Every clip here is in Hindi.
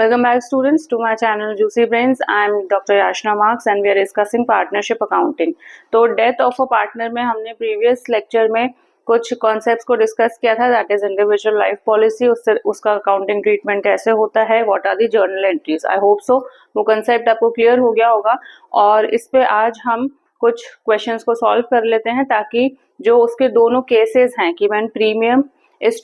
Welcome back students to my channel Juicy Brains. I am Dr. Yashna Marks and we are discussing partnership accounting. तो डेथ ऑफ अ पार्टनर में हमने प्रीवियस लेक्चर में कुछ कॉन्सेप्ट्स को डिस्कस किया था, that is individual life policy, उसका अकाउंटिंग ट्रीटमेंट कैसे होता है, what are the journal entries. I hope so वो कंसेप्ट आपको क्लियर हो गया होगा और इस पे आज हम कुछ क्वेश्चंस को सॉल्व कर लेते हैं ताकि जो उसके दोनों केसेस हैं कि when premium is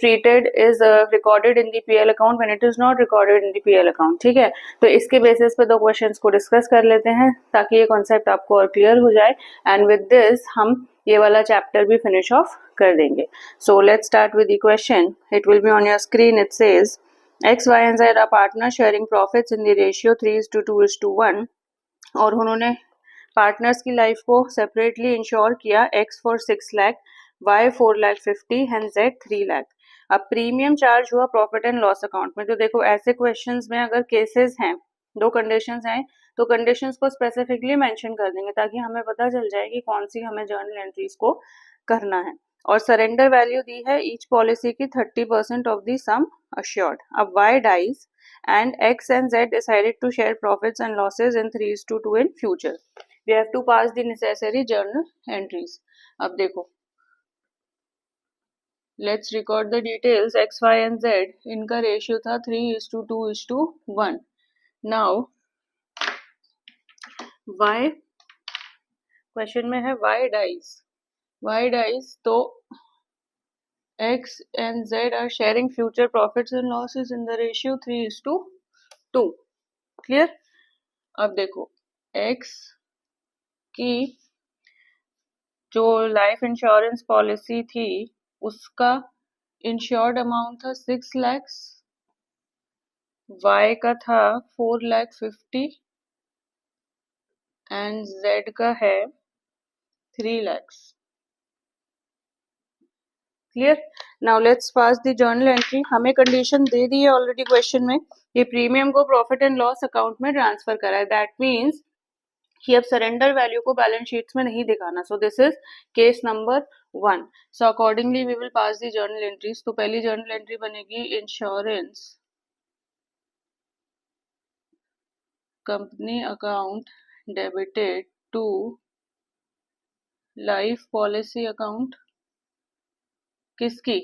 recorded in the PL account when it is not recorded in the PL account, ठीक है। तो इसके बेसिस पे दो क्वेश्चंस को डिस्कस कर लेते हैं ताकि ये कॉन्सेप्ट आपको और क्लियर हो जाए एंड विद दिस हम ये वाला चैप्टर भी फिनिश ऑफ कर देंगे। So let's start with the question. It will be on your screen. It says X, Y and Z are partners sharing profits in the ratio 3:2:1 और उन्होंने पार्टनर्स की लाइफ को सेपरेटली इंश्योर किया, X for 6 lakh, Y 4,50,000 and Z 3 lakh. अब प्रीमियम चार्ज हुआ प्रॉफिट एंड लॉस अकाउंट में। तो देखो ऐसे क्वेश्चंस में अगर केसेस हैं, दो कंडीशंस हैं, तो कंडीशंस को स्पेसिफिकली मेंशन कर देंगे ताकि हमें पता चल जाए कि कौन सी हमें जर्नल एंट्रीज को करना है। और सरेंडर वैल्यू दी है ईच पॉलिसी की 30% ऑफ द सम अश्योर्ड। अब Y dies and X and Z decided to share profits and losses in 3:2 in future. We have to pass the necessary journal entries. अब देखो, let's record the details. X, Y and Z इनका रेशियो था 3:2:1. Now Y क्वेश्चन में है Y dies तो X and Z are sharing future profits and losses in the ratio 3:2. Clear. अब देखो X की जो लाइफ इंश्योरेंस पॉलिसी थी उसका इंश्योर्ड अमाउंट था 6 लाख, Y का था 4,50,000 एंड Z का है 3 lakh. Clear. Now let's pass the journal entry. हमें कंडीशन दे दी है ऑलरेडी क्वेश्चन में, ये प्रीमियम को प्रॉफिट एंड लॉस अकाउंट में ट्रांसफर करा है। दैट मीन्स कि अब सरेंडर वैल्यू को बैलेंस शीट्स में नहीं दिखाना। So this is case number 1। सो accordingly we will pass the journal entries. तो पहली जर्नल एंट्री बनेगी insurance company account debited to life policy account. किसकी?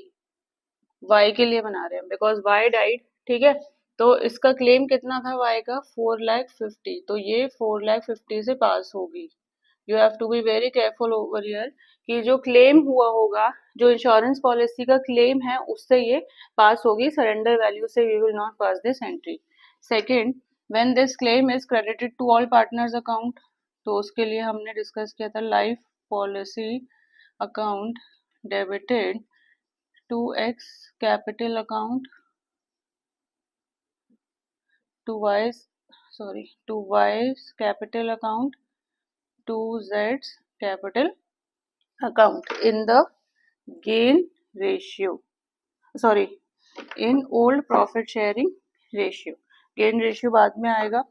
Y के लिए बना रहे हैं बिकॉज Y डाइड, ठीक है। तो इसका क्लेम कितना था Y का? 4,50,000। तो ये 4,50,000 से पास होगी। You have to be very careful over here कि जो क्लेम हुआ होगा, जो इंश्योरेंस पॉलिसी का क्लेम है, उससे ये पास होगी, सरेंडर वैल्यू से we will not pass this entry. Second, when this claim is credited to all partners account, तो उसके लिए हमने डिस्कस किया था life policy account debited to X capital account to Y's capital account to Z's capital account in the gain ratio, in old profit sharing ratio. gain ratio बाद में आएगा।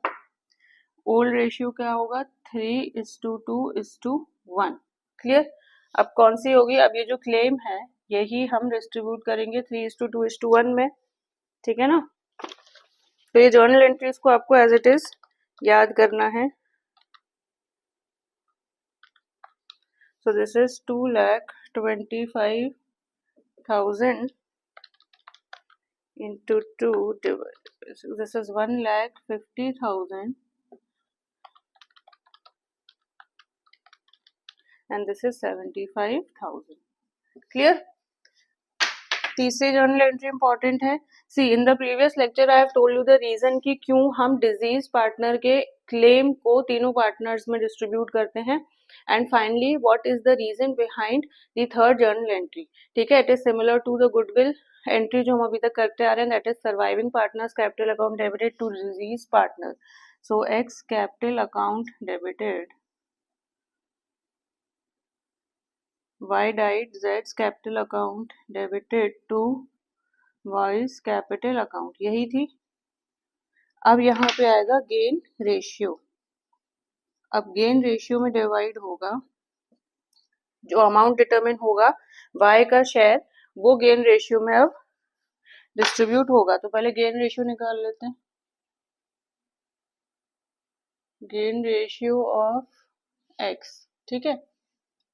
old ratio क्या होगा? 3:2:1। क्लियर। अब कौन सी होगी? अब ये जो क्लेम है यही हम डिस्ट्रीब्यूट करेंगे 3:2:1 में, ठीक है ना। तो ये जर्नल एंट्रीज को आपको एज इट इज याद करना है। सो this is 2,25,000 into 2 this is 1,50,000 and this is 75,000। Clear. तीसरी जर्नल एंट्री इंपॉर्टेंट है। See in the previous lecture I have told you the reason कि क्यों हम डिजीज पार्टनर के क्लेम को तीनों पार्टनर्स में डिस्ट्रीब्यूट करते हैं and finally what is the reason behind the third journal entry, ठीक है। It is similar to the goodwill entry जो हम अभी तक करते आ रहे हैं, that is surviving partners capital account debited to deceased partner. So X capital account debited, Y died, Z's capital account debited to Y's capital account, यही थी। अब यहाँ पे आएगा गेन रेशियो। अब गेन रेशियो में डिवाइड होगा, जो अमाउंट डिटरमिन होगा Y का शेयर, वो गेन रेशियो में अब डिस्ट्रीब्यूट होगा। तो पहले गेन रेशियो निकाल लेते हैं। गेन रेशियो ऑफ एक्स, ठीक है।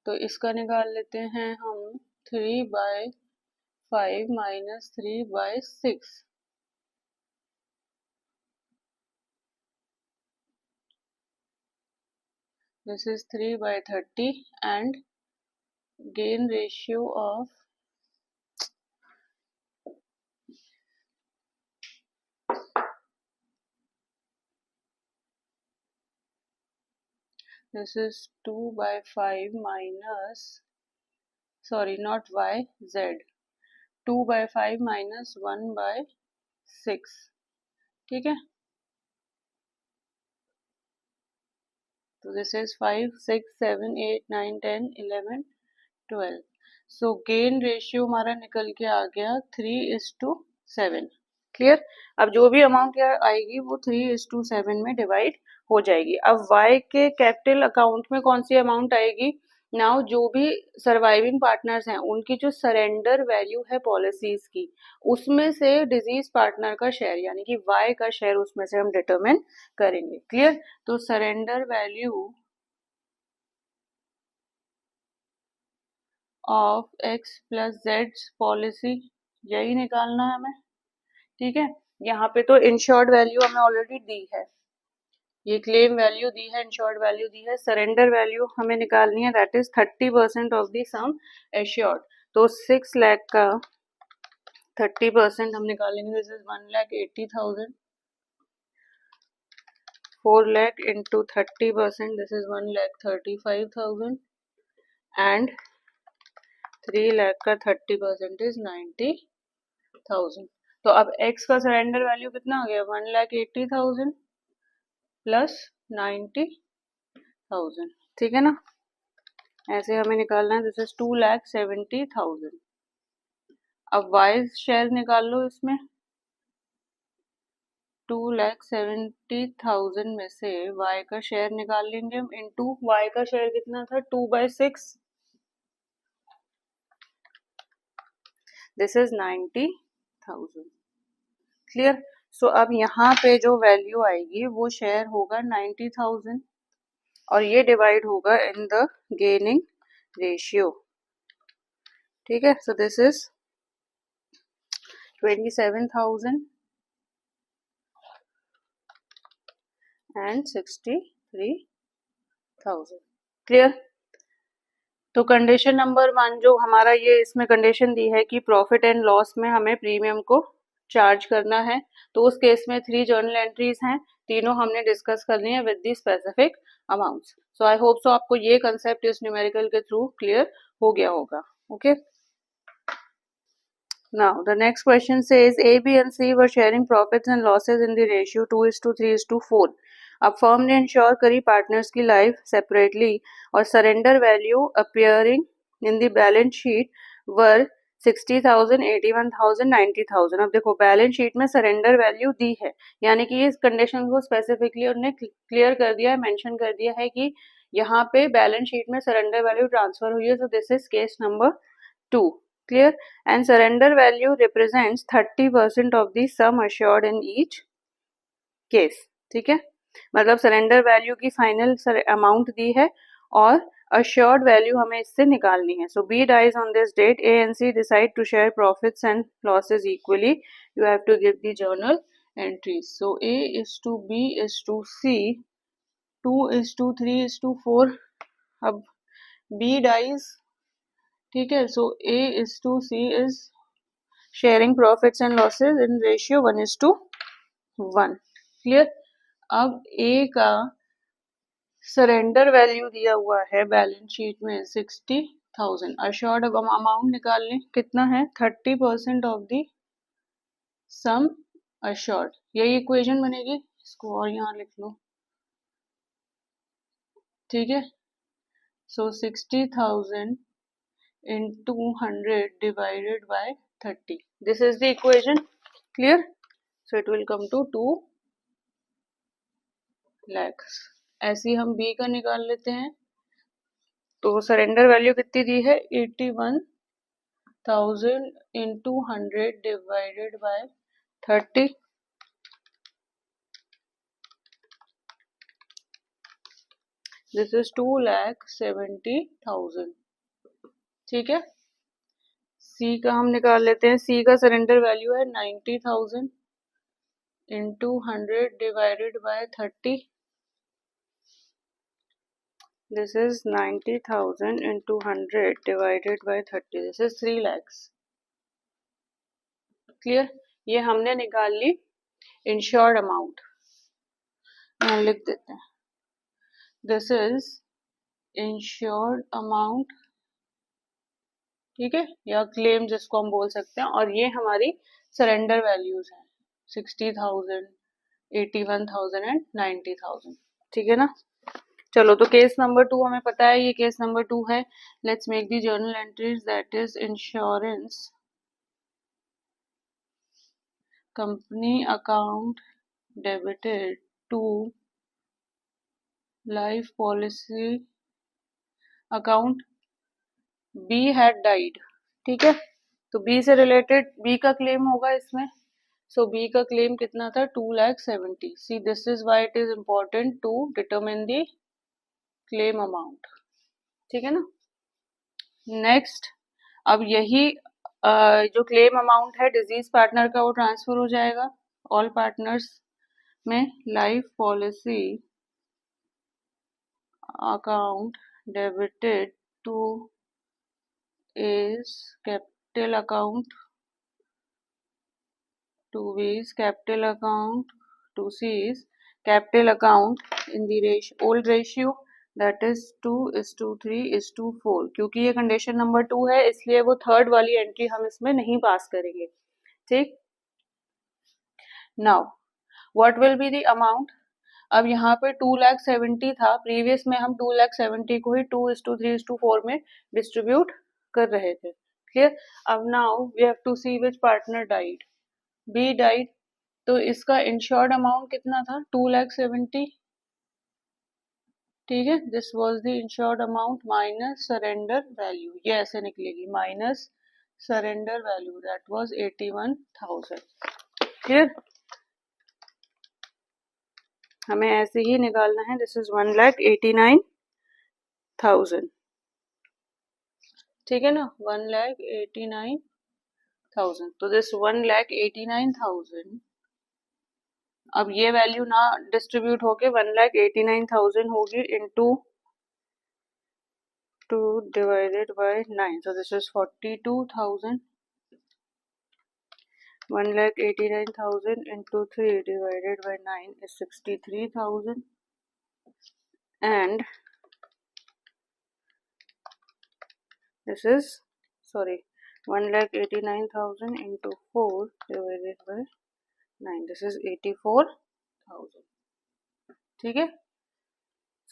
तो इसका निकाल लेते हैं हम 3/5 minus 3/6। This is 3/30 and gain ratio of this is 2/5 minus, sorry not y, z, 2/5 minus 1/6, ठीक है। तो this is 5, 6, 7, 8, 9, 10, 11, 12। So gain ratio हमारा निकल के आ गया 3:7। क्लियर। अब जो भी अमाउंट आएगी वो 3:7 में डिवाइड हो जाएगी। अब y के कैपिटल अकाउंट में कौन सी अमाउंट आएगी? नाउ जो भी सर्वाइविंग पार्टनर्स हैं उनकी जो सरेंडर वैल्यू है पॉलिसीज की, उसमें से डिजीज पार्टनर का शेयर यानी कि y का शेयर उसमें से हम डिटरमिन करेंगे। क्लियर। तो surrender value of x plus Z policy, यही निकालना है हमें, ठीक है। यहाँ पे तो इंश्योर्ड वैल्यू हमें ऑलरेडी दी है, ये क्लेम वैल्यू दी है, इंश्योर्ड वैल्यू दी है, सरेंडर वैल्यू हमें निकालनी है, that is 30% of the sum assured. तो 6 लाख का 30% हम निकालेंगे, this is 1,80,000। 4 lakh into 30%, this is 1,35,000 and 3 lakh का 30% इज 90,000। तो अब x का सरेंडर वैल्यू कितना हो गया? 1,80,000 प्लस 90,000, ठीक है ना। ऐसे हमें निकालना है, दिस इज 2,70,000। अब y शेयर निकाल लो इसमें, 2,70,000 में से y का शेयर निकाल लेंगे हम, इनटू y का शेयर कितना था? 2/6, दिस इज 90,000। क्लियर। सो अब यहाँ पे जो वैल्यू आएगी वो शेयर होगा 90,000 और ये डिवाइड होगा इन द गेनिंग रेशियो, ठीक है। सो दिस इज 27,000 एंड 63,000। क्लियर। तो कंडीशन नंबर 1 जो हमारा ये इसमें कंडीशन दी है कि प्रॉफिट एंड लॉस में हमें प्रीमियम को चार्ज करना है, तो उस केस में 3 जर्नल एंट्रीज हैं, तीनों हमने डिस्कस करनी है with the specific amounts. So I hope सो आपको ये कंसेप्ट इस न्यूमेरिकल के थ्रू क्लियर हो गया होगा। Okay. Now the next question says A, B and C were sharing profits and losses in the ratio 2:3:4। अब फर्म ने इंश्योर करी पार्टनर्स की लाइफ सेपरेटली और surrender value appearing in the balance sheet were 60,000, 81,000, 90,000। अब देखो बैलेंस शीट में सरेंडर वैल्यू दी है, यानी कि इस कंडीशन को स्पेसिफिकली उन्होंने क्लियर कर दिया है, मेंशन कर दिया है कि यहाँ पे बैलेंस शीट में सरेंडर वैल्यू ट्रांसफर हुई है। सो this is case number 2। Clear। And surrender value represents 30% of the sum assured in each case, ठीक है। मतलब सरेंडर वैल्यू की फाइनल अमाउंट दी है और assured वैल्यू हमें इससे निकालनी है। So B dies on this date, A and C decide to share profits and losses equally, you have to give the journal entries। So A is to B is to C, 2:3:4। अब B dies, ठीक है। सो A is to C is sharing profits and losses in ratio 1:1। Clear. अब A का सरेंडर वैल्यू दिया हुआ है बैलेंस शीट में 60,000, अश्योर्ड अमाउंट निकाल लें, कितना है? 30% ऑफ द सम अश्योर्ड, यही इक्वेशन बनेगी, इसको और यहाँ लिख लो, ठीक है। सो 60,000 into 100 divided by 30, this is the equation। clear। so it will come to 2 lakhs। ऐसे ही हम B का निकाल लेते हैं, तो सरेंडर वैल्यू कितनी दी है? 81,000 into 100 divided by 30, this is 2,70,000। ठीक है, सी का हम निकाल लेते हैं। सी का सरेंडर वैल्यू है 90,000 into 100 divided by 30। This is 90,000 into 100 divided by 30। This is 3 lakhs। Clear, ये हमने निकाल ली इंश्योर्ड अमाउंट। लिख देते हैं, दिस इज इंश्योर्ड अमाउंट, ठीक है, या क्लेम जिसको हम बोल सकते हैं। और ये हमारी सरेंडर वैल्यूज हैं 60,000, 81,000 एंड 90,000। ठीक है ना। चलो, तो केस नंबर 2 हमें पता है, ये केस नंबर 2 है। Let's make the journal entries, that is insurance company account debited to life policy account, B had died. ठीक है, तो बी से रिलेटेड बी का क्लेम होगा इसमें। सो बी का क्लेम कितना था, 2,70,000। See this is why it is important to determine the claim amount. ठीक है ना। नेक्स्ट, अब यही जो क्लेम अमाउंट है डिजीज पार्टनर का, वो ट्रांसफर हो जाएगा ऑल पार्टनर्स में। Life policy account debited to is capital account, to B is capital account, to C is capital account in the old ratio, that is 2:3:4। क्योंकि ये कंडीशन नंबर 2 है, इसलिए वो थर्ड वाली एंट्री हम इसमें नहीं पास करेंगे। ठीक, now what will be the amount. अब यहाँ पे 2,70,000 था, प्रीवियस में हम 2,70,000 को ही 2:3:4 में डिस्ट्रीब्यूट कर रहे थे। क्लियर। अब now we have to see which partner died. B died, तो इसका इंश्योर्ड अमाउंट कितना था, 2,70,000। ठीक है, this was the insured amount minus surrender value, ये ऐसे निकलेगी, minus surrender value, that was 81,000। Clear, हमें ऐसे ही निकालना है। This is 1,89,000। ठीक है ना, 1,89,000। तो दिस 1,89,000, अब ये वैल्यू ना डिस्ट्रीब्यूट होके 1,89,000 होगी into 2 divided by 9। So this is 42,000। 1,89,000 into 3 divided by 9 is 63,000, and this is 1,89,000 into 4 divided by 9, this is 84,000। ठीक है,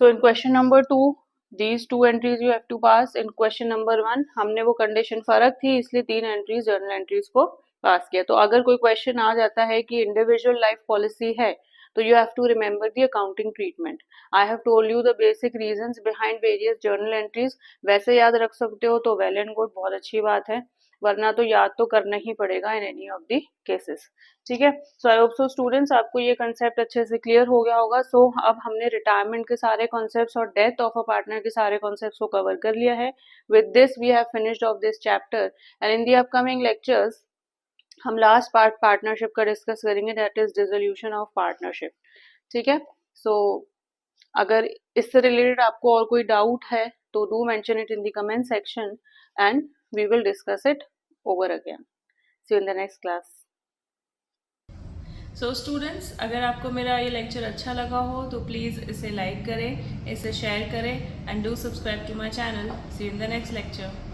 so in question number 2 these two entries you have to pass। in question number 1 हमने वो कंडीशन फर्क थी, इसलिए 3 एंट्रीज जर्नल एंट्रीज को पास किया। तो अगर कोई क्वेश्चन आ जाता है कि इंडिविजुअल लाइफ पॉलिसी है, तो you have to remember the accounting treatment. I have told you the basic reasons behind various journal entries. वैसे याद रख सकते हो तो वेल एंड गुड, बहुत अच्छी बात है, वरना तो याद तो करना ही पड़ेगा in any of the cases. ठीक है, सो आई होप सो स्टूडेंट्स आपको ये कंसेप्ट अच्छे से क्लियर हो गया होगा। सो अब हमने रिटायरमेंट के सारे कॉन्सेप्ट्स और डेथ ऑफ अ पार्टनर के सारे कॉन्सेप्ट्स को कवर कर लिया है। With this we have finished off this chapter, and in the upcoming lectures हम लास्ट पार्ट पार्टनरशिप का डिस्कस करेंगे, that is dissolution of partnership. ठीक है, सो अगर इससे रिलेटेड आपको और कोई डाउट है तो do mention it in the comment section and we will discuss it over again. See you in the next class. So students, अगर आपको मेरा ये लेक्चर अच्छा लगा हो तो प्लीज़ इसे लाइक करें, इसे शेयर करें and do subscribe to my channel. See you in the next lecture.